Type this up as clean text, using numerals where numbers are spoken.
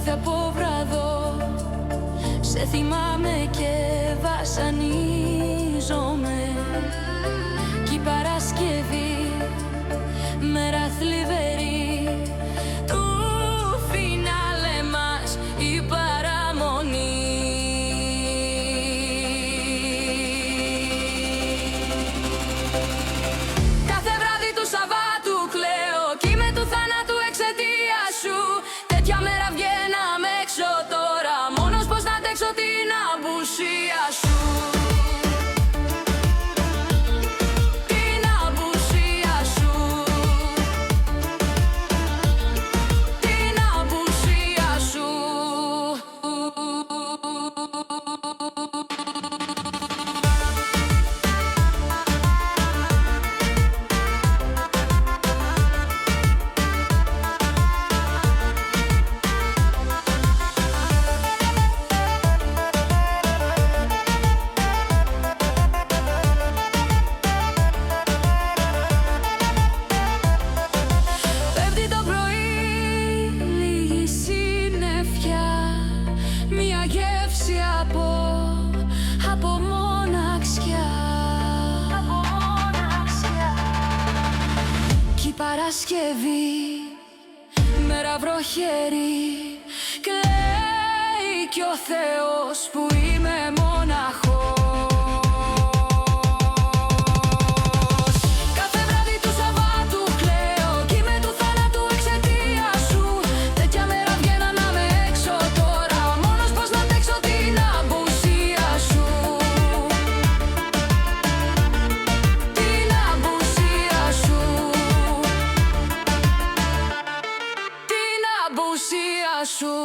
κάθε αποβραδό σε θυμάμαι και βασανίζομαι. Κι η Παρασκευή, μέρα θλιβερή, του φινάλε μας η παραμονή. Κάθε βράδυ του Σαββάτου κλαίω κι είμαι του θανάτου εξαιτίας σου. Τέτοια μέρα βγαίναμε έξω τώρα, μόνος πως να αντέξω την απουσία σου. Την απουσία σου. Την απουσία σου. Από μοναξιά. Κι η Παρασκευή, μέρα βροχερή, κλαίει κι ο Θεός που είμαι μοναχός. Κάθε βράδυ του Σαββάτου κλαίω κι είμαι του θανάτου εξαιτίας σου. Τέτοια μέρα βγαίναμε έξω τώρα, μόνος πως να αντέξω την απουσία σου. Την απουσία σου. Την απουσία σου.